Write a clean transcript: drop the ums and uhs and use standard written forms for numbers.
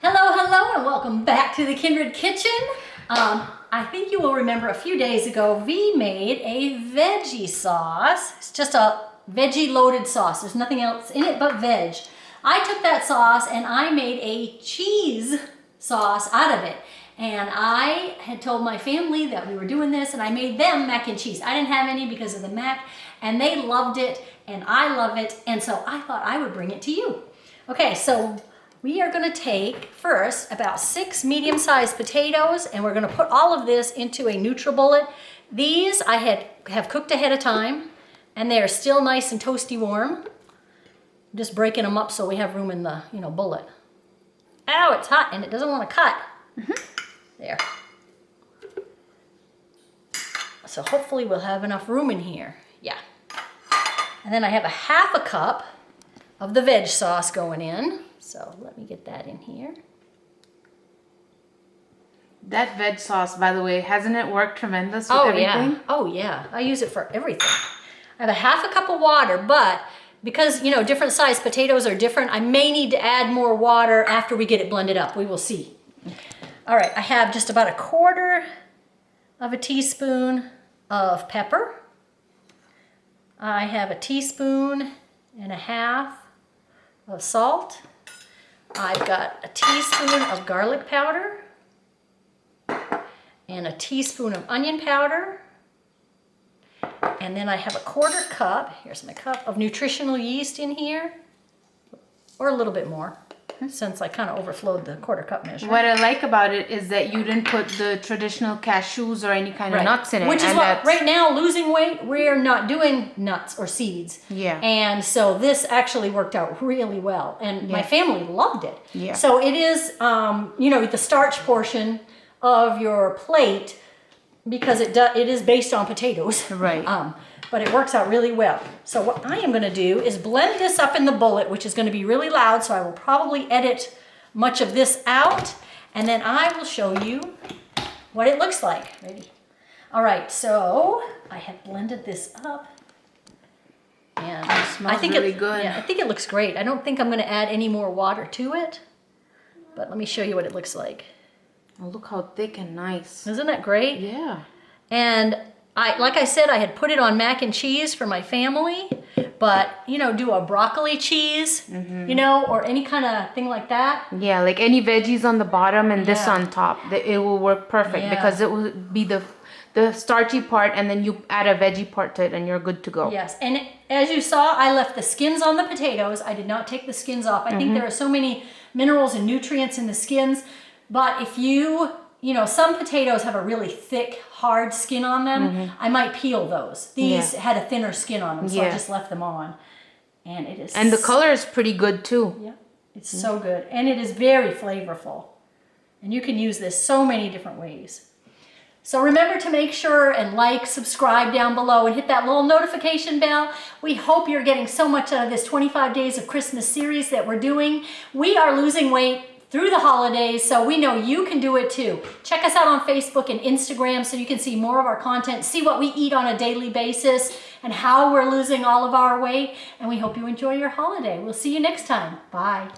Hello, hello, and welcome back to the Kindred Kitchen. I think you will remember a few days ago, V made a veggie sauce. It's just a veggie loaded sauce. There's nothing else in it but veg. I took that sauce and I made a cheese sauce out of it. And I had told my family that we were doing this, and I made them mac and cheese. I didn't have any because of the mac, and they loved it, and I love it, and so I thought I would bring it to you. Okay, so we are going to take first about 6 medium-sized potatoes, and we're going to put all of this into a NutriBullet. These I have cooked ahead of time, and they are still nice and toasty warm. I'm just breaking them up so we have room in the bullet. Ow, it's hot and it doesn't want to cut. There. So hopefully we'll have enough room in here. Yeah. And then I have a half a cup of the veg sauce going in. So let me get that in here. That veg sauce, by the way, hasn't it worked tremendous with everything? Yeah. Oh yeah, I use it for everything. I have a half a cup of water, but because different sized potatoes are different, I may need to add more water after we get it blended up. We will see. All right, I have just about 1/4 of a teaspoon of pepper. I have 1.5 teaspoons of salt. I've got 1 teaspoon of garlic powder and 1 teaspoon of onion powder. And then I have 1/4 cup, here's my cup, of nutritional yeast in here, or a little bit more, since I kind of overflowed the 1/4 cup measure. What I like about it is that you didn't put the traditional cashews or any kind of nuts in it. Which is what, right now, losing weight, we're not doing nuts or seeds. Yeah. And so this actually worked out really well. And my family loved it. Yeah. So it is, the starch portion of your plate, because it is based on potatoes. Right. But it works out really well. So what I am going to do is blend this up in the bullet, which is going to be really loud, so I will probably edit much of this out, and then I will show you what it looks like. Ready? All right, so I have blended this up. And it smells really good. Yeah, I think it looks great. I don't think I'm going to add any more water to it, but let me show you what it looks like. Oh, look how thick and nice. Isn't that great? Yeah. And like I said, I had put it on mac and cheese for my family, but do a broccoli cheese, or any kind of thing like that. Yeah, like any veggies on the bottom and this on top. It will work perfect because it will be the starchy part, and then you add a veggie part to it and you're good to go. Yes, and as you saw, I left the skins on the potatoes. I did not take the skins off. I think there are so many minerals and nutrients in the skins, but if some potatoes have a really thick, hard skin on them. I might peel those. These had a thinner skin on them, so I just left them on. And it is. And the color is pretty good too. Yeah, it's so good. And it is very flavorful. And you can use this so many different ways. So remember to make sure and subscribe down below, and hit that little notification bell. We hope you're getting so much out of this 25 Days of Christmas series that we're doing. We are losing weight through the holidays, so we know you can do it too. Check us out on Facebook and Instagram so you can see more of our content, see what we eat on a daily basis, and how we're losing all of our weight. And we hope you enjoy your holiday. We'll see you next time. Bye.